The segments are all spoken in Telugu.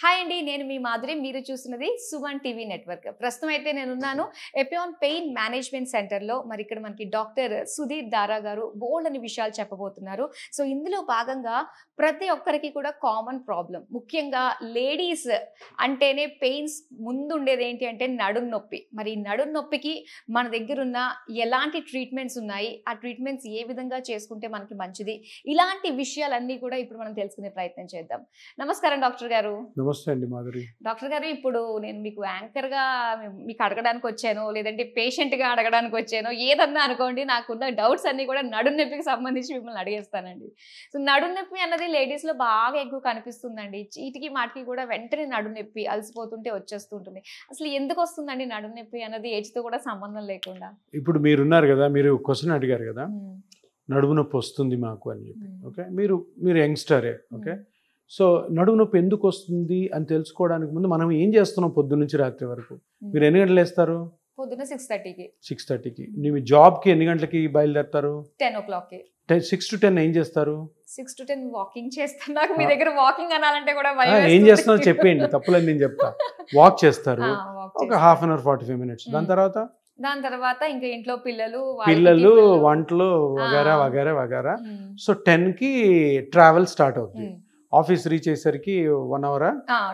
హాయ్ అండి, నేను మీ మాధురి. మీరు చూస్తున్నది సుమన్ టీవీ నెట్వర్క్. ప్రస్తుతం అయితే నేనున్నాను ఎపియాన్ పెయిన్ మేనేజ్మెంట్ సెంటర్లో. మరి ఇక్కడ మనకి డాక్టర్ సుధీర్ దారా గారు బోల్డ్ అని విషయాలు చెప్పబోతున్నారు. సో ఇందులో భాగంగా ప్రతి ఒక్కరికి కూడా కామన్ ప్రాబ్లం, ముఖ్యంగా లేడీస్ అంటేనే పెయిన్స్ ముందు ఉండేది ఏంటి అంటే నడుం నొప్పి. మరి నడుం నొప్పికి మన దగ్గర ఉన్న ఎలాంటి ట్రీట్మెంట్స్ ఉన్నాయి, ఆ ట్రీట్మెంట్స్ ఏ విధంగా చేసుకుంటే మనకి మంచిది, ఇలాంటి విషయాలన్నీ కూడా ఇప్పుడు మనం తెలుసుకునే ప్రయత్నం చేద్దాం. నమస్కారం డాక్టర్ గారు. నమస్తే అండి మాధురి. డాక్టర్ గారు, ఇప్పుడు నేను మీకు యాంకర్గా మీకు అడగడానికి వచ్చాను, లేదంటే పేషెంట్గా అడగడానికి వచ్చాను, ఏదన్నా అనుకోండి. నాకున్న డౌట్స్ అన్నీ కూడా నడుం నొప్పికి సంబంధించి మిమ్మల్ని అడిగేస్తానండి. సో నడుం నొప్పి అన్నది లేడీస్లో బాగా ఎక్కువ కనిపిస్తుందండి. చీటికి మాటికి కూడా వెంటనే నడుం నొప్పి అలసిపోతుంటే వచ్చేస్తూ ఉంటుంది. అసలు ఎందుకు వస్తుందండి నడుం నొప్పి అన్నది, ఏజ్తో కూడా సంబంధం లేకుండా? ఇప్పుడు మీరున్నారు కదా, మీరు క్వశ్చన్ అడిగారు కదా, నడుము నొప్పి వస్తుంది మాకు అని చెప్పి. ఓకే, మీరు యంగ్స్టరే. ఓకే, సో నడుము నొప్పి ఎందుకు వస్తుంది అని తెలుసుకోవడానికి ముందు మనం ఏం చేస్తున్నాం పొద్దున్న నుంచి రాత్రి వరకు? మీరు ఎన్ని గంటలు వేస్తారు? పొద్దున్న 6:30కి. 6:30కి. మీ జాబ్కి ఎన్ని గంటలకి బయలుదేరుతారు? 10 o'clock. 6 to 10 ఏం చేస్తారు? 6 to 10 వాకింగ్ చేస్తాను. నాకు మీ దగ్గర వాకింగ్ అనాలంటే కూడా ఏం చేస్తున్నారో చెప్పేయండి, తప్పులని నేను చెప్తా. వాక్ చేస్తారు ఒక హాఫ్ అన్ అవర్ 45 minutes. దాని తర్వాత ఇంకా ఇంట్లో పిల్లలు వంటలు వగేరా వగేరా వగేరా. సో 10కి ట్రావెల్ స్టార్ట్ అవుతుంది. ఆఫీస్ రీచ్ అయ్యేసరికి 1 hour,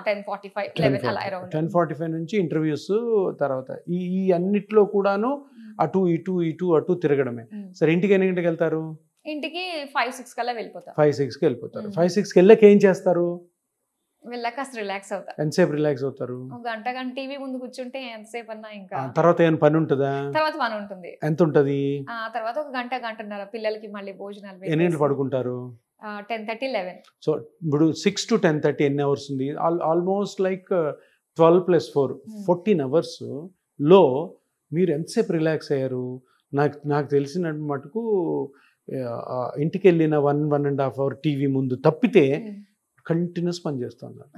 10:45 నుంచి ఇంటర్వ్యూస్. తర్వాత ఈ అన్నిట్లో కూడాను అటు ఇటు తిరగడమే. సరే, ఇంటికి ఎన్ని గంటలకు వెళ్తారు? ఇంటికి 5-6 కల్లా వెళ్ళిపోతారు. 5-6కి వెళ్ళిపోతారు. 5-6కి వెళ్ళాక ఏం చేస్తారు? వెళ్ళాక రిలాక్స్ అవుతారు. ఎంతసేపు రిలాక్స్ అవుతారు? గంట టీవీ ముందు కూర్చుంటే ఎంతసేపు అన్నా. ఇంకా తర్వాత ఏమైనా పని ఉంటుందా? తర్వాత పని ఉంటుంది. ఎంత ఉంటది? తర్వాత ఒక గంటన్నర పిల్లలకి మళ్ళీ భోజనాలు. ఎన్ని గంటలు పడుకుంటారు? 10:30-11. సో ఇప్పుడు 6 to 10:30 ఎన్ని అవర్స్ ఉంది? ఆల్మోస్ట్ లైక్ 12+4 14 hours లో మీరు ఎంతసేపు రిలాక్స్ అయ్యారు? నాకు తెలిసిన మటుకు ఇంటికి వెళ్ళిన 1.5 hour టీవీ ముందు తప్పితే కంటిన్యూస్ పని చేస్తున్నారు.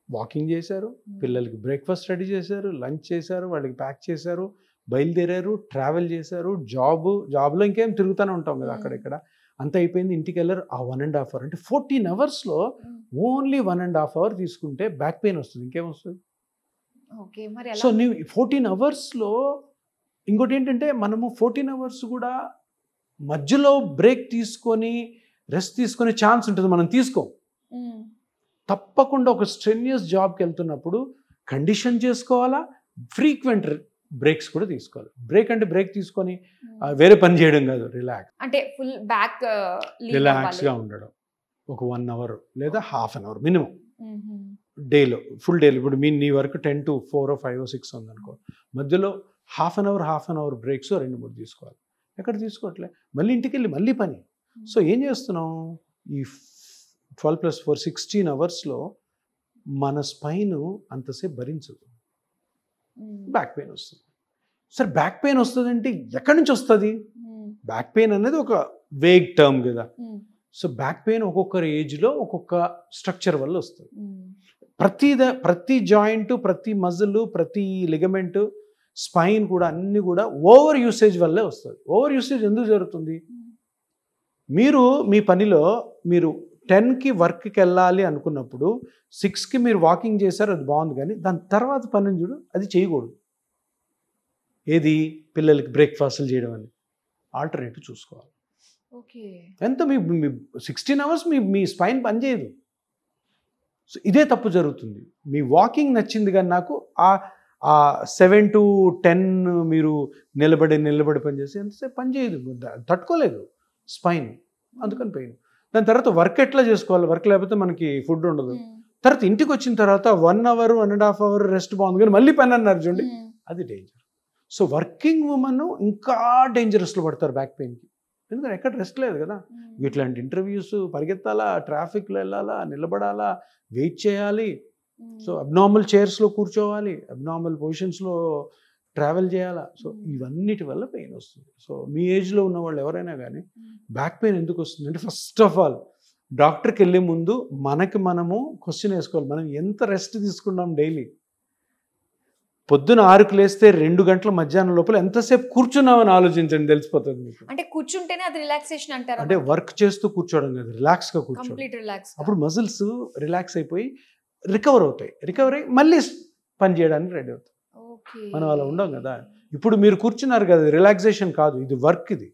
వాకింగ్ చేశారు, పిల్లలకి బ్రేక్ఫాస్ట్ రెడీ చేశారు, లంచ్ చేశారు, వాళ్ళకి ప్యాక్ చేశారు, బయలుదేరారు, ట్రావెల్ చేశారు, జాబ్లో ఇంకేం తిరుగుతూనే ఉంటాం కదా అక్కడెక్కడ. అంత అయిపోయింది, ఇంటికి వెళ్ళారు. ఆ 1.5 hour అంటే 14 hours ఓన్లీ 1.5 hour తీసుకుంటే బ్యాక్ పెయిన్ వస్తుంది. ఇంకేం వస్తుంది? సో నీవు 14 hours ఇంకోటి ఏంటంటే, మనము 14 hours కూడా మధ్యలో బ్రేక్ తీసుకొని రెస్ట్ తీసుకునే ఛాన్స్ ఉంటుంది, మనం తీసుకోం. తప్పకుండా ఒక స్ట్రెన్యూస్ జాబ్కి వెళ్తున్నప్పుడు కండిషన్ చేసుకోవాలా, ఫ్రీక్వెంట్ బ్రేక్స్ కూడా తీసుకోవాలి. బ్రేక్ అంటే బ్రేక్ తీసుకొని వేరే పని చేయడం కాదు, రిలాక్స్ అంటే ఫుల్ బ్యాక్ రిలాక్స్గా ఉండడం. ఒక 1 hour లేదా హాఫ్ అన్ అవర్ మినిమం డేలో, ఫుల్ డేలో. ఇప్పుడు నీ వరకు 10 to 4 or 5 or 6 ఉందనుకో, మధ్యలో హాఫ్ అన్ అవర్ బ్రేక్స్ 2-3 తీసుకోవాలి. ఎక్కడ తీసుకోవట్లే, మళ్ళీ ఇంటికి వెళ్ళి మళ్ళీ పని. సో ఏం చేస్తున్నాం? ఈ 12+4 16 hours మన స్పైన్ అంతసేపు భరించదు, బ్యాక్ పెయిన్ వస్తుంది. సరే, బ్యాక్ పెయిన్ వస్తుందంటే ఎక్కడి నుంచి వస్తుంది? బ్యాక్ పెయిన్ అనేది ఒక వేగ్ టర్మ్ కదా. సో బ్యాక్ పెయిన్ ఒక్కొక్కరి ఏజ్లో ఒక్కొక్క స్ట్రక్చర్ వల్ల వస్తుంది. ప్రతి జాయింట్, ప్రతి మజిల్, ప్రతి లిగమెంట్, స్పైన్ కూడా అన్ని కూడా ఓవర్ యూసేజ్ వల్లే వస్తుంది. ఓవర్ యూసేజ్ ఎందుకు జరుగుతుంది? మీరు మీ పనిలో మీరు 10కి వర్క్కి వెళ్ళాలి అనుకున్నప్పుడు 6కి మీరు వాకింగ్ చేశారు, అది బాగుంది. కానీ దాని తర్వాత పని చూడు, అది చేయకూడదు. ఏది? పిల్లలకి బ్రేక్ఫాస్ట్లు చేయడం అని ఆల్టర్నేటివ్ చూసుకోవాలి. ఎంత మీ 16 hours మీ స్పైన్ పనిచేయదు. సో ఇదే తప్పు జరుగుతుంది. మీ వాకింగ్ నచ్చింది, కానీ నాకు ఆ 7 to 10 మీరు నిలబడి పనిచేసి ఎంతసేపు పని చేయదు, తట్టుకోలేదు స్పైన్, అందుకని పెయిన్. దాని తర్వాత వర్క్ ఎట్లా చేసుకోవాలి? వర్క్ లేకపోతే మనకి ఫుడ్ ఉండదు. తర్వాత ఇంటికి వచ్చిన తర్వాత 1 hour 1.5 hour రెస్ట్ బాగుంది, కానీ మళ్ళీ పని అన్నారు చూడండి, అది డేంజర్. సో వర్కింగ్ ఉమెన్ ఇంకా డేంజరస్లో పడతారు బ్యాక్ పెయిన్కి. ఎందుకంటే ఎక్కడ రెస్ట్ లేదు కదా. ఇట్లాంటి ఇంటర్వ్యూస్, పరిగెత్తాలా, ట్రాఫిక్లో వెళ్ళాలా, నిలబడాలా, వెయిట్ చేయాలి. సో అబ్నార్మల్ చైర్స్లో కూర్చోవాలి, అబ్నార్మల్ పొజిషన్స్లో ట్రావెల్ చేయాలా. సో ఇవన్నిటి వల్ల పెయిన్ వస్తుంది. సో మీ ఏజ్లో ఉన్న వాళ్ళు ఎవరైనా కానీ బ్యాక్ పెయిన్ ఎందుకు వస్తుంది అంటే, ఫస్ట్ ఆఫ్ ఆల్ డాక్టర్కి వెళ్ళే ముందు మనము క్వశ్చన్ వేసుకోవాలి, మనం ఎంత రెస్ట్ తీసుకున్నాం డైలీ. పొద్దున 6కి లేస్తే 2 గంటల మధ్యాహ్నం లోపల ఎంతసేపు కూర్చున్నామని ఆలోచించండి, తెలిసిపోతుంది మీకు. అంటే కూర్చుంటేనే అది రిలాక్సేషన్ అంటారు? అంటే వర్క్ చేస్తూ కూర్చోవడం కాదు, రిలాక్స్గా కూర్చోవడం. అప్పుడు మజిల్స్ రిలాక్స్ అయిపోయి రికవర్ అవుతాయి, రికవర్ అయ్యి మళ్ళీ పని చేయడానికి రెడీ అవుతాయి. ఓకే. మనం అలా ఉండం కదా. ఇప్పుడు మీరు కూర్చున్నారు కదా, రిలాక్సేషన్ కాదు, ఇది వర్క్. ఇది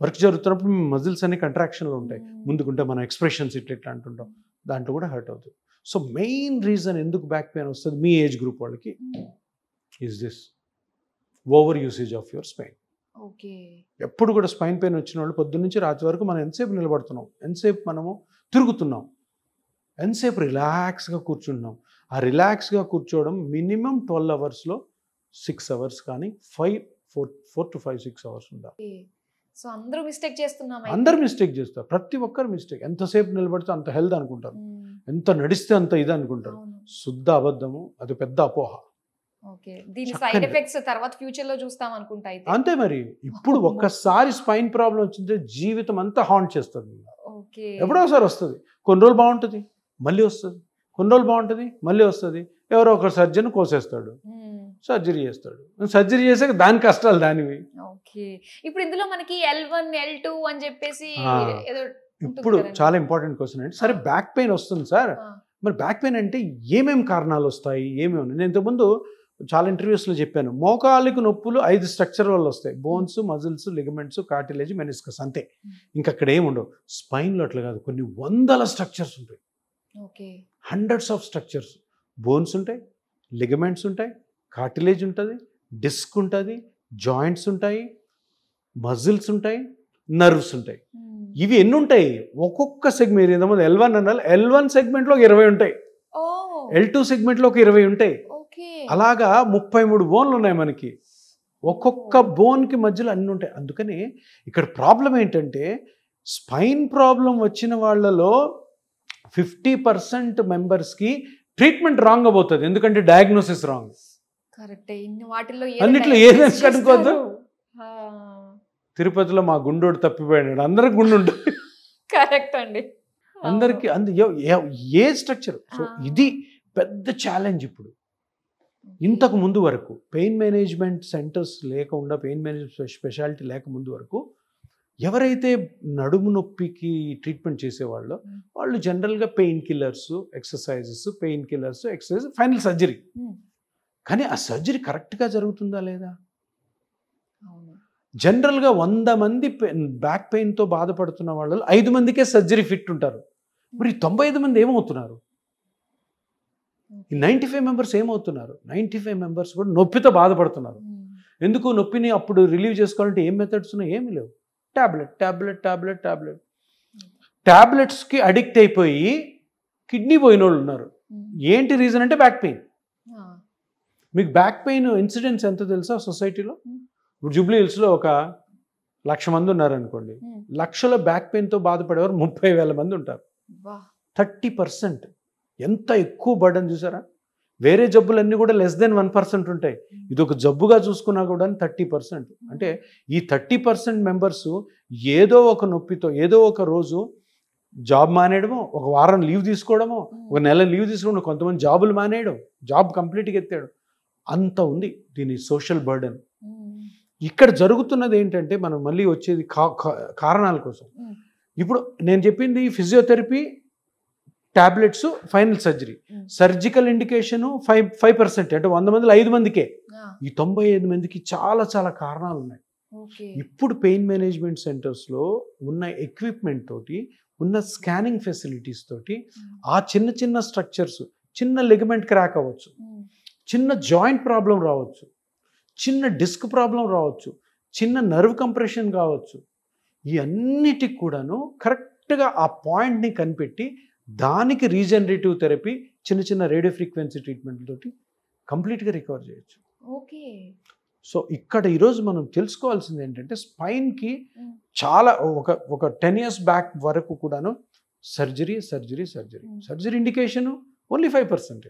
వర్క్ జరుగుతున్నప్పుడు మీ మజిల్స్ అన్ని కంట్రాక్షన్లో ఉంటాయి. ముందుకుంటే మనం ఎక్స్ప్రెషన్స్ ఇట్లా అంటుంటాం, దాంట్లో కూడా హర్ట్ అవుతుంది. సో మెయిన్ రీజన్ ఎందుకు బ్యాక్ పెయిన్ వస్తుంది మీ ఏజ్ గ్రూప్ వాళ్ళకి is this over usage of your spine. Okay. ఎప్పుడు కూడా స్పైన్ పెయిన్ వచ్చిన వాళ్ళు పొద్దున్న నుంచి రాత్రి వరకు మనం ఎంతసేపు నిలబడుతున్నాం, ఎంతసేపు మనము తిరుగుతున్నాం, ఎంతసేపు రిలాక్స్గా కూర్చుంటున్నాం. ఆ రిలాక్స్గా కూర్చోవడం మినిమం 12 అవర్స్లో 6 అవర్స్ కానీ 4 to 5, 6 అవర్స్ ఉండాలి. సో అందరూ మిస్టేక్ చేస్తున్నాం. అందరు మిస్టేక్ చేస్తారు, ప్రతి ఒక్కరు మిస్టేక్. ఎంతసేపు నిలబడితే అంత హెల్త్ అనుకుంటారు, ఎంత నడిస్తే అంత ఇది అనుకుంటారు. శుద్ధ అబద్ధము, అది పెద్ద అపోహ. ఓకే. దీని సైడ్ ఎఫెక్ట్స్ తర్వాత ఫ్యూచర్ లో చూస్తాం అనుకుంటా. అయితే అంతే మరి. ఇప్పుడు ఒక్కసారి స్పైన్ ప్రాబ్లం వచ్చింటే జీవితం అంతా హాంట్ చేస్తుంది. ఓకే. ఎప్పుడో ఒకసారి వస్తుంది, కొన్ని రోజులు బాగుంటుంది, మళ్ళీ వస్తుంది, కొన్ని రోజులు బాగుంటుంది, మళ్ళీ వస్తుంది. ఎవరో ఒకరు సర్జన్ కోసేస్తాడు, సర్జరీ చేస్తాడు, సర్జరీ చేసాక దాని కష్టాలు దానివి. ఓకే. ఇప్పుడు ఇందులో మనకి L1 L2 అని చెప్పేసి ఏదో ఇప్పుడు చాలా ఇంపార్టెంట్ క్వశ్చన్ అంటే, సరే బ్యాక్ పెయిన్ వస్తుంది సార్, మరి బ్యాక్ పెయిన్ అంటే ఏమేమి కారణాలు వస్తాయి, ఏమేమి ఉన్నాయి? నేను ఇంతకుముందు చాలా ఇంటర్వ్యూస్లో చెప్పాను, మోకాలికి నొప్పులు 5 స్ట్రక్చర్ వల్ల వస్తాయి. Bones, muscles, ligaments, cartilage, meniscus, అంతే. ఇంకక్కడ ఏముండవు. స్పైన్లో అట్లా కాదు, కొన్ని వందల స్ట్రక్చర్స్ ఉంటాయి. Okay. Hundreds of structures. Bones ఉంటాయి, లిగమెంట్స్ ఉంటాయి, కార్టిలేజ్ ఉంటుంది, డిస్క్ ఉంటుంది, జాయింట్స్ ఉంటాయి, మజిల్స్ ఉంటాయి, నర్వ్స్ ఉంటాయి. ఇవి ఎన్ని ఉంటాయి? ఒక్కొక్క సెగ్మెంట్, ఏదైనా L1 అనాలి, L1 సెగ్మెంట్లో 20 ఉంటాయి, L2 సెగ్మెంట్లో ఒక 20 ఉంటాయి. అలాగా 33 బోన్లు ఉన్నాయి మనకి. ఒక్కొక్క బోన్కి మధ్యలో అన్ని ఉంటాయి. అందుకని ఇక్కడ ప్రాబ్లం ఏంటంటే, స్పైన్ ప్రాబ్లం వచ్చిన వాళ్ళలో 50% మెంబర్స్కి ట్రీట్మెంట్ రాంగ్ అయిపోతుంది. ఎందుకంటే డయాగ్నోసిస్ రాంగ్. అన్నిట్లో ఏదైనా కనుక్కోద్దు. తిరుపతిలో మా గుండోడు తప్పిపోయాడు, అందరికి గుండు ఉంటుంది. కరెక్ట్ అండి. అందరికి ఏ స్ట్రక్చర్. సో ఇది పెద్ద ఛాలెంజ్. ఇప్పుడు ఇంతకు ముందు వరకు పెయిన్ మేనేజ్మెంట్ సెంటర్స్ లేకుండా, పెయిన్ మేనేజ్మెంట్ స్పెషాలిటీ లేకముందు వరకు ఎవరైతే నడుము నొప్పికి ట్రీట్మెంట్ చేసేవాళ్ళో వాళ్ళు జనరల్గా pain killers, exercises, pain killers, exercise, final surgery. కానీ ఆ సర్జరీ కరెక్ట్గా జరుగుతుందా లేదా? జనరల్గా 100 మంది బ్యాక్ పెయిన్తో బాధపడుతున్న వాళ్ళు 5 మందికే సర్జరీ ఫిట్ ఉంటారు. మరి 95 మంది ఏమవుతున్నారు? ఈ 95 మెంబర్స్ ఏమవుతున్నారు? 95 మెంబర్స్ కూడా నొప్పితో బాధపడుతున్నారు. ఎందుకు? నొప్పిని అప్పుడు రిలీవ్ చేసుకోవాలంటే ఏం మెథడ్స్ ఉన్నాయి? ఏమీ లేవు. టాబ్లెట్స్కి అడిక్ట్ అయిపోయి కిడ్నీ పోయిన వాళ్ళు ఉన్నారు. ఏంటి రీజన్ అంటే బ్యాక్ పెయిన్. మీకు బ్యాక్ పెయిన్ ఇన్సిడెంట్స్ ఎంత తెలుసా సొసైటీలో? ఇప్పుడు జూబ్లీ హిల్స్లో ఒక 1,00,000 మంది ఉన్నారనుకోండి, 1,00,000 బ్యాక్ పెయిన్తో బాధపడేవారు 30,000 మంది ఉంటారు. 30%. ఎంత ఎక్కువ బర్డన్ చూసారా? వేరే జబ్బులన్నీ కూడా <1% ఉంటాయి. ఇది ఒక జబ్బుగా చూసుకున్నా కూడా 30%. అంటే ఈ 30% మెంబర్స్ ఏదో ఒక నొప్పితో ఏదో ఒక రోజు జాబ్ మానేయడమో, ఒక వారం లీవ్ తీసుకోవడమో, ఒక నెల లీవ్ తీసుకోవడం, కొంతమంది జాబులు మానేయడం, జాబ్ కంప్లీట్గా ఎత్తేయడం, అంత ఉంది దీని సోషల్ బర్డన్. ఇక్కడ జరుగుతున్నది ఏంటంటే, మనం మళ్ళీ వచ్చేది కారణాల కోసం. ఇప్పుడు నేను చెప్పింది physiotherapy, tablets, final surgery. Surgical indication 5%, అంటే 100 మందిలో 5 మందికే. ఈ 95 మందికి చాలా చాలా కారణాలు ఉన్నాయి. ఇప్పుడు పెయిన్ మేనేజ్మెంట్ సెంటర్స్లో ఉన్న ఎక్విప్మెంట్ తోటి, ఉన్న స్కానింగ్ ఫెసిలిటీస్ తోటి ఆ చిన్న చిన్న స్ట్రక్చర్స్, చిన్న లిగమెంట్ క్రాక్ అవ్వచ్చు, చిన్న జాయింట్ ప్రాబ్లం రావచ్చు, చిన్న డిస్క్ ప్రాబ్లం రావచ్చు, చిన్న నర్వ్ కంప్రెషన్ కావచ్చు, ఈ అన్నిటికి కూడాను కరెక్ట్గా ఆ పాయింట్ని కనిపెట్టి దానికి రీజనరేటివ్ థెరపీ, చిన్న చిన్న రేడియో ఫ్రీక్వెన్సీ ట్రీట్మెంట్ తోటి కంప్లీట్గా రికవర్ చేయొచ్చు. ఓకే. సో ఇక్కడ ఈరోజు మనం తెలుసుకోవాల్సింది ఏంటంటే, స్పైన్కి చాలా ఒక 10 years బ్యాక్ వరకు కూడాను సర్జరీ ఇండికేషను ఓన్లీ 5%.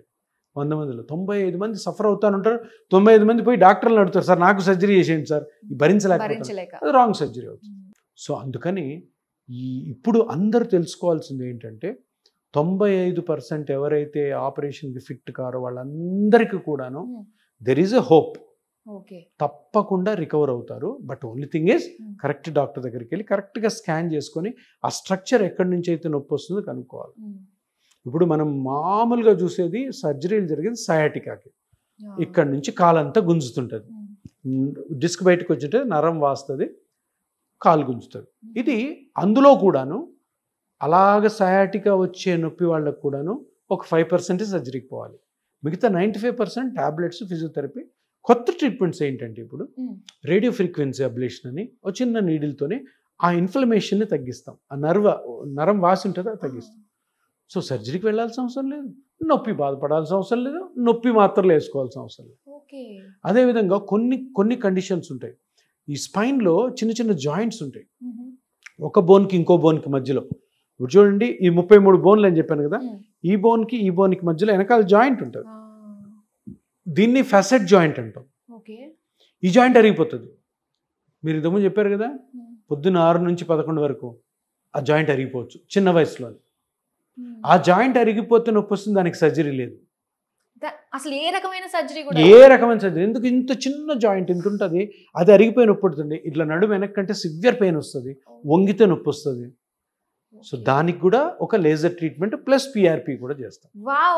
100 మందిలో 95 మంది సఫర్ అవుతానంటారు. 95 మంది పోయి డాక్టర్లు అడుగుతారు, సార్ నాకు సర్జరీ చేసేయండి సార్, భరించలేక అది రాంగ్ సర్జరీ అవుతుంది. సో అందుకని ఇప్పుడు అందరూ తెలుసుకోవాల్సింది ఏంటంటే, 95% ఎవరైతే ఆపరేషన్కి ఫిట్ కారో వాళ్ళందరికీ కూడాను దెర్ ఈజ్ ఎ హోప్. తప్పకుండా రికవర్ అవుతారు. But only thing is correct doctor దగ్గరికి వెళ్ళి కరెక్ట్గా స్కాన్ చేసుకొని ఆ స్ట్రక్చర్ ఎక్కడి నుంచి అయితే నొప్పి వస్తుందో కనుక్కోవాలి. ఇప్పుడు మనం మామూలుగా చూసేది సర్జరీలు జరిగేది సయాటికాకి, ఇక్కడ నుంచి కాలంతా గుంజుతుంటుంది, డిస్క్ బయటకు వచ్చింటే నరం వాస్తుంది, కాలు గుంజుతుంది. ఇది అందులో కూడాను అలాగ సయాటికా వచ్చే నొప్పి వాళ్ళకు కూడాను ఒక 5% సర్జరీకి పోవాలి. మిగతా 95% ట్యాబ్లెట్స్, ఫిజియోథెరపీ. కొత్త ట్రీట్మెంట్స్ ఏంటంటే ఇప్పుడు రేడియో ఫ్రీక్వెన్సీ అబ్లేషన్ అని ఒక చిన్న నీడిల్తోనే ఆ ఇన్ఫ్లమేషన్ని తగ్గిస్తాం, ఆ నరం వాసి ఉంటుంది అది తగ్గిస్తాం. సో సర్జరీకి వెళ్ళాల్సిన అవసరం లేదు, నొప్పి బాధపడాల్సిన అవసరం లేదు, నొప్పి మాత్రలు వేసుకోవాల్సిన అవసరం లేదు. అదేవిధంగా కొన్ని కండిషన్స్ ఉంటాయి. ఈ స్పైన్లో చిన్న చిన్న జాయింట్స్ ఉంటాయి, ఒక బోన్కి ఇంకో బోన్కి మధ్యలో. ఇప్పుడు చూడండి, ఈ 33 బోన్లు అని చెప్పాను కదా, ఈ బోన్కి మధ్యలో వెనకాల జాయింట్ ఉంటుంది, దీన్ని ఫెసెట్ జాయింట్ అంటాం. ఈ జాయింట్ అరిగిపోతుంది. మీరు ఇంతకుముందు చెప్పారు కదా, పొద్దున్న 6 నుంచి 11 వరకు ఆ జాయింట్ అరిగిపోవచ్చు చిన్న వయసులో. ఆ జాయింట్ అరిగిపోతే నొప్పి వస్తుంది, దానికి సర్జరీ లేదు. అసలు ఏ రకమైన సర్జరీ ఎందుకు? ఇంత చిన్న జాయింట్ ఇంత ఉంటుంది, అది అరిగిపోయి నొప్పి పడుతుంది. ఇట్లా నడుము వెనక్కంటే సివియర్ పెయిన్ వస్తుంది, వంగితే నొప్పి వస్తుంది. సో దానికి కూడా ఒక లేజర్ ట్రీట్మెంట్ ప్లస్ పిఆర్పి కూడా చేస్తాం.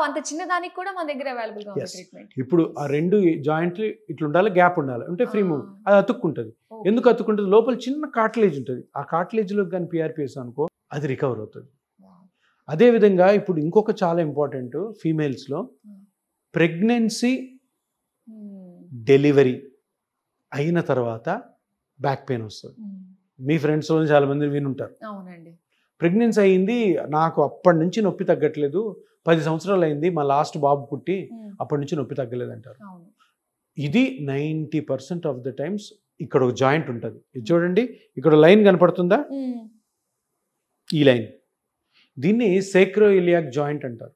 అంత చిన్న దానికి కూడా మన దగ్గర అవైలబుల్ గా ఉంది ట్రీట్మెంట్. ఇప్పుడు ఆ 2 జాయింట్లు ఇట్లా ఉండాలి, గ్యాప్ ఉండాలి, అంటే ఫ్రీ మూవ్. అది అతుక్కుంటుంది. ఎందుకు అతుక్కుంటుంది? లోపల చిన్న కార్టిలేజ్ ఉంటుంది, ఆ కార్టిలేజ్లో కానీ పిఆర్పి వేసాం అనుకో అది రికవర్ అవుతుంది. అదేవిధంగా ఇప్పుడు ఇంకొక చాలా ఇంపార్టెంట్, ఫీమేల్స్లో ప్రెగ్నెన్సీ డెలివరీ అయిన తర్వాత బ్యాక్ పెయిన్ వస్తుంది. మీ ఫ్రెండ్స్లో చాలా మంది వినుంటారు. అవునండి, ప్రెగ్నెన్సీ అయింది, నాకు అప్పటి నుంచి నొప్పి తగ్గట్లేదు, 10 సంవత్సరాలు అయింది, మా లాస్ట్ బాబు పుట్టి అప్పటి నుంచి నొప్పి తగ్గలేదు అంటారు. ఇది 90% ఆఫ్ ద టైమ్స్ ఇక్కడ ఒక జాయింట్ ఉంటుంది. ఇది చూడండి, ఇక్కడ లైన్ కనపడుతుందా? ఈ లైన్, దీన్ని సేక్రోఇలియాక్ జాయింట్ అంటారు.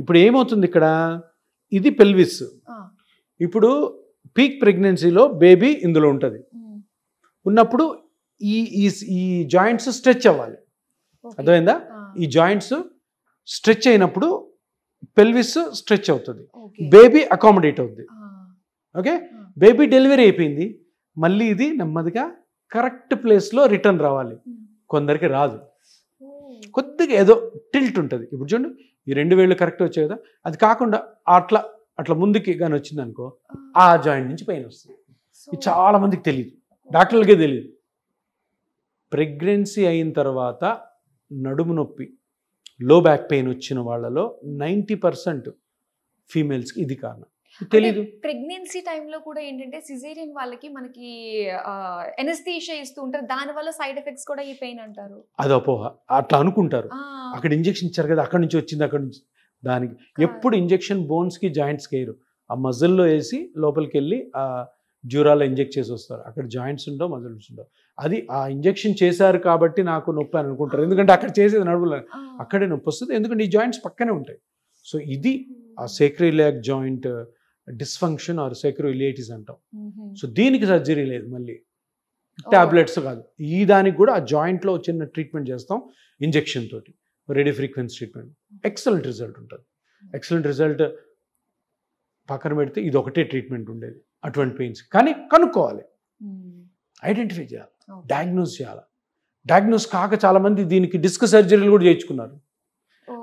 ఇప్పుడు ఏమవుతుంది ఇక్కడ, ఇది పెల్విస్. ఇప్పుడు పీక్ ప్రెగ్నెన్సీలో బేబీ ఇందులో ఉంటుంది, ఉన్నప్పుడు ఈ జాయింట్స్ స్ట్రెచ్ అవ్వాలి. అర్థమైందా? ఈ జాయింట్స్ స్ట్రెచ్ అయినప్పుడు పెల్విస్ స్ట్రెచ్ అవుతుంది, బేబీ అకామిడేట్ అవుతుంది. ఓకే, బేబీ డెలివరీ అయిపోయింది, మళ్ళీ ఇది నెమ్మదిగా కరెక్ట్ ప్లేస్లో రిటర్న్ రావాలి. కొందరికి రాదు, కొద్దిగా ఏదో టిల్ట్ ఉంటుంది. ఇప్పుడు చూడండి, ఈ 2 వేళ్ళు కరెక్ట్ వచ్చాయి కదా, అది కాకుండా అట్లా ముందుకి కానీ వచ్చింది అనుకో, ఆ జాయింట్ నుంచి పెయిన్ వస్తుంది. ఇది చాలా మందికి తెలియదు, డాక్టర్లకే తెలియదు. ప్రెగ్నెన్సీ అయిన తర్వాత నడుము నొప్పి, లో బ్యాక్ పెయిన్ వచ్చిన వాళ్ళలో 90% ఫీమేల్స్కి ఇది కారణం. తెలీదు. ప్రెగ్నెన్సీ టైంలో కూడా ఏంటంటే సిజేరియన్ వాళ్ళకి మనకి ఎనస్థీషియా ఇస్తూ ఉంటారు, దానివల్ల సైడ్ ఎఫెక్ట్స్ కూడా ఈ పెయిన్ అంటారు. అది అపోహ, అట్లా అనుకుంటారు. అక్కడ ఇంజెక్షన్ ఇచ్చారు కదా, అక్కడి నుంచి వచ్చింది, అక్కడి నుంచి. దానికి ఎప్పుడు ఇంజెక్షన్ బోన్స్కి జాయింట్స్కి వేయరు, ఆ మజిల్లో వేసి లోపలికి వెళ్ళి ఆ జ్యూరాలో ఇంజెక్ట్ చేసి వస్తారు. అక్కడ జాయింట్స్ ఉండవు, మజిల్స్ ఉండవు. అది ఆ ఇంజెక్షన్ చేశారు కాబట్టి నాకు నొప్పి అని అనుకుంటారు, ఎందుకంటే అక్కడ చేసేది నడువులో, అక్కడే నొప్పి వస్తుంది, ఎందుకంటే ఈ జాయింట్స్ పక్కనే ఉంటాయి. సో ఇది ఆ సేక్రోఇలియాక్ జాయింట్ డిస్ఫంక్షన్ ఆర్ సేక్రోఇలియటిస్ అంటాం. సో దీనికి సర్జరీ లేదు, మళ్ళీ టాబ్లెట్స్ కాదు. ఈ దానికి కూడా ఆ జాయింట్లో చిన్న ట్రీట్మెంట్ చేస్తాం ఇంజెక్షన్ తోటి, radio frequency treatment. Excellent result ఉంటుంది. ఎక్సలెంట్ రిజల్ట్ పక్కన పెడితే ఇది ఒకటే ట్రీట్మెంట్ ఉండేది అటువంటి పెయిన్స్. కానీ కనుక్కోవాలి, ఐడెంటిఫై చేయాలి, డయాగ్నోస్ చేయాలి. డయాగ్నోస్ కాక చాలామంది దీనికి డిస్క్ సర్జరీలు కూడా చేయించుకున్నారు.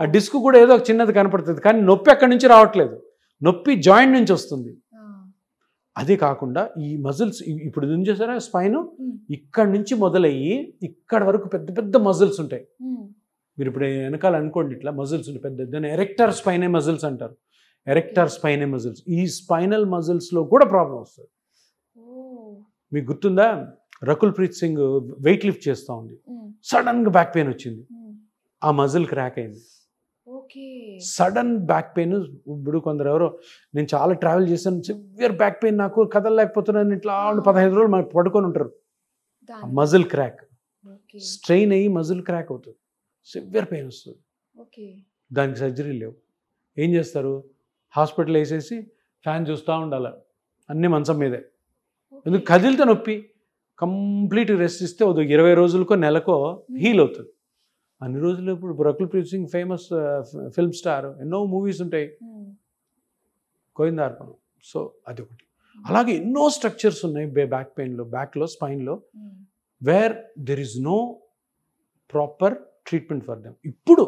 ఆ డిస్క్ కూడా ఏదో ఒక చిన్నది కనపడుతుంది, కానీ నొప్పి అక్కడి నుంచి రావట్లేదు, నొప్పి జాయింట్ నుంచి వస్తుంది. అదే కాకుండా ఈ మజిల్స్ ఇప్పుడు ఏం చేశారా, స్పైన్ ఇక్కడ నుంచి మొదలయ్యి ఇక్కడ వరకు పెద్ద పెద్ద మజిల్స్ ఉంటాయి. మీరు ఇప్పుడు వెనకాల అనుకోండి, ఇట్లా మజిల్స్ ఉంటాయి పెద్ద పెద్ద, ఎరెక్టర్ స్పైనే మజిల్స్ అంటారు. ఎరెక్టర్ స్పైనే మజిల్స్, ఈ స్పైనల్ మజిల్స్లో కూడా ప్రాబ్లం వస్తుంది. మీకు గుర్తుందా, రకుల్ ప్రీత్ సింగ్ వెయిట్ లిఫ్ట్ చేస్తూ ఉంది, సడన్గా బ్యాక్ పెయిన్ వచ్చింది, ఆ మజిల్ క్రాక్ అయింది. Sudden back pain. ఇప్పుడు కొందరు ఎవరో, నేను చాలా ట్రావెల్ చేశాను, సివియర్ బ్యాక్ పెయిన్, నాకు కదలలేకపోతున్నాను, ఇట్లా 15 రోజులు మనకు పడుకొని ఉంటారు. మజిల్ క్రాక్, స్ట్రెయిన్ అయ్యి మజిల్ క్రాక్ అవుతుంది, సివియర్ పెయిన్ వస్తుంది. దానికి సర్జరీ లేవు. ఏం చేస్తారు, హాస్పిటల్ వేసేసి ఫ్యాన్ చూస్తూ ఉండాలి, అన్నీ మంచం మీదే. ఎందుకు, కదిలితే నొప్పి, కంప్లీట్ రెస్ట్ ఇస్తే 20 రోజులకో నెలకో హీల్ అవుతుంది. అన్ని రోజులు ఇప్పుడు Rakul Preet Singh famous film star, ఎన్నో మూవీస్ ఉంటాయి, గోవిందార్పణం. సో అదొకటి. అలాగే ఎన్నో స్ట్రక్చర్స్ ఉన్నాయి బ్యాక్ పెయిన్లో, బ్యాక్లో, స్పైన్లో, where there is no proper treatment for them. ఇప్పుడు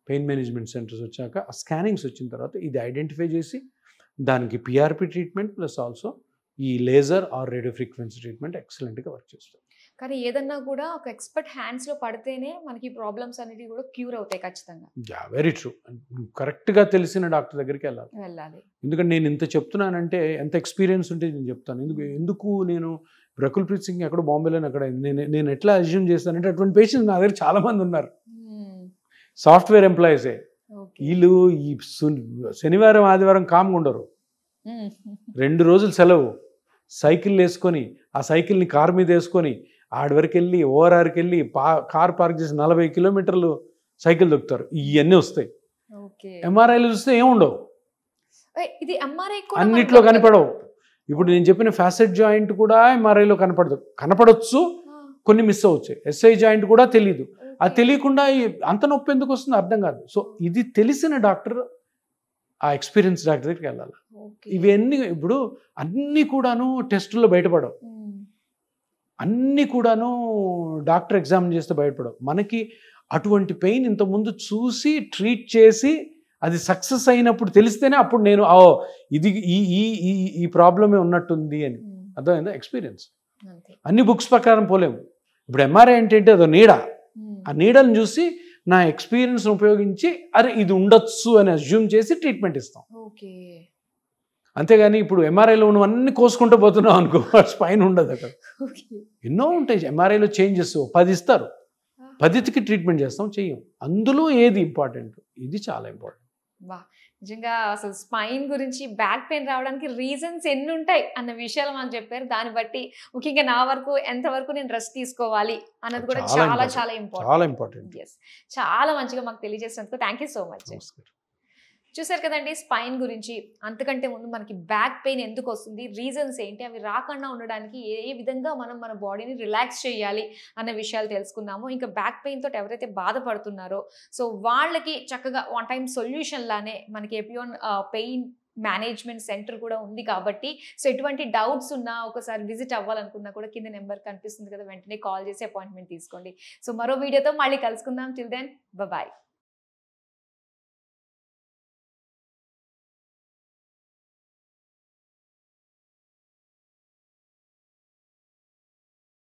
పెయిన్ మేనేజ్మెంట్ సెంటర్స్ వచ్చాక ఆ స్కానింగ్స్ వచ్చిన తర్వాత ఇది ఐడెంటిఫై చేసి దానికి పిఆర్పి ట్రీట్మెంట్ ప్లస్ ఆల్సో ఈ laser or radio frequency treatment ఎక్సలెంట్గా వర్క్ చేస్తుంది. కానీ ఏదన్నా కూడా ఒక ఎక్స్పర్ట్ హ్యాండ్స్లో పడితేనే మనకి ప్రాబ్లమ్స్ అనేవి కూడా క్యూర్ అవుతాయి ఖచ్చితంగా. Yeah, very true. కరెక్ట్గా తెలిసిన డాక్టర్ దగ్గరికి వెళ్ళాలి. ఎందుకంటే నేను ఇంత చెప్తున్నానంటే ఎంత ఎక్స్పీరియన్స్ ఉంటే నేను చెప్తాను. ఎందుకు నేను రకుల్ ప్రీత్ సింగ్ ఎక్కడ బాంబేలో అక్కడ నేను ఎట్లా అజ్యూమ్ చేస్తానంటే అటువంటి పేషెంట్స్ నా దగ్గర చాలా మంది ఉన్నారు. సాఫ్ట్వేర్ ఎంప్లాయీసే. వీళ్ళు ఈ శనివారం ఆదివారం కామ్గా ఉండరు. 2 రోజులు సెలవు, సైకిల్ వేసుకొని ఆ సైకిల్ని కార్ మీద వేసుకొని ఆడి వరకు వెళ్ళి ఓఆర్ఆర్కి వెళ్ళి కార్ పార్క్ చేసి 40 కిలోమీటర్లు సైకిల్ దొక్కుతారు. ఇవన్నీ వస్తాయి. ఎంఆర్ఐలు చూస్తే ఏముండవు, అన్నిట్లో కనపడవు. ఇప్పుడు నేను చెప్పిన ఫ్యాసెట్ జాయింట్ కూడా ఎంఆర్ఐలో కనపడవచ్చు, కొన్ని మిస్ అవచ్చు. ఎస్ఐ జాయింట్ కూడా తెలియదు. అది తెలియకుండా అంత నొప్పి ఎందుకు వస్తుందో అర్థం కాదు. సో ఇది తెలిసిన డాక్టర్, ఆ ఎక్స్పీరియన్స్ డాక్టర్ దగ్గరికి వెళ్ళాలి. ఇవన్నీ ఇప్పుడు అన్నీ కూడాను టెస్టుల్లో బయటపడవు, అన్నీ కూడాను డాక్టర్ ఎగ్జామిన్ చేస్తే బయటపడవు. మనకి అటువంటి పెయిన్ ఇంతకుముందు చూసి ట్రీట్ చేసి అది సక్సెస్ అయినప్పుడు తెలిస్తేనే అప్పుడు నేను ఇది ఈ ప్రాబ్లమే ఉన్నట్టుంది అని అర్థమైందా. ఎక్స్పీరియన్స్ అన్ని బుక్స్ ప్రకారం పోలేము. ఇప్పుడు ఎంఆర్ఐ ఏంటంటే అదో నీడ, ఆ నీడను చూసి నా ఎక్స్పీరియన్స్ని ఉపయోగించి అరే ఇది ఉండొచ్చు అని అజ్యూమ్ చేసి ట్రీట్మెంట్ ఇస్తాం. అంతేగాని ఇప్పుడు ఎంఆర్ఐలో ఉన్నవన్నీ కోసుకుంటూ పోతున్నాం అనుకో, స్పైన్ ఉండదు అక్కడ. ఎన్నో ఉంటాయి ఎంఆర్ఐలో చేంజెస్, 10 ఇస్తారు, 10కి ట్రీట్మెంట్ చేస్తాం, చెయ్యం. అందులో ఏది ఇంపార్టెంట్, ఇది చాలా ఇంపార్టెంట్. వా, నిజంగా అసలు స్పైన్ గురించి, బ్యాక్ పెయిన్ రావడానికి రీజన్స్ ఎన్ని ఉంటాయి అన్న విషయాలు మనం చెప్పారు. దాన్ని బట్టి ముఖ్యంగా నా వరకు ఎంతవరకు నేను రెస్ట్ తీసుకోవాలి అన్నది కూడా చాలా ఇంపార్టెంట్. చాలా మంచిగా మాకు తెలియజేసినందుకు థ్యాంక్ యూ సో మచ్. చూసారు కదండి స్పైన్ గురించి. అంతకంటే ముందు మనకి బ్యాక్ పెయిన్ ఎందుకు వస్తుంది, రీజన్స్ ఏంటి, అవి రాకుండా ఉండడానికి ఏ విధంగా మనం మన బాడీని రిలాక్స్ చేయాలి అన్న విషయాలు తెలుసుకున్నాము. ఇంకా బ్యాక్ పెయిన్ తోటి ఎవరైతే బాధపడుతున్నారో సో వాళ్ళకి చక్కగా వన్ టైం సొల్యూషన్ లానే మనకి ఎపియోన్ పెయిన్ మేనేజ్మెంట్ సెంటర్ కూడా ఉంది కాబట్టి సో ఎటువంటి డౌట్స్ ఉన్నా ఒకసారి విజిట్ అవ్వాలనుకున్నా కూడా కింద నెంబర్ కనిపిస్తుంది కదా, వెంటనే కాల్ చేసి అపాయింట్మెంట్ తీసుకోండి. సో మరో వీడియోతో మళ్ళీ కలుసుకుందాం. Till then bye.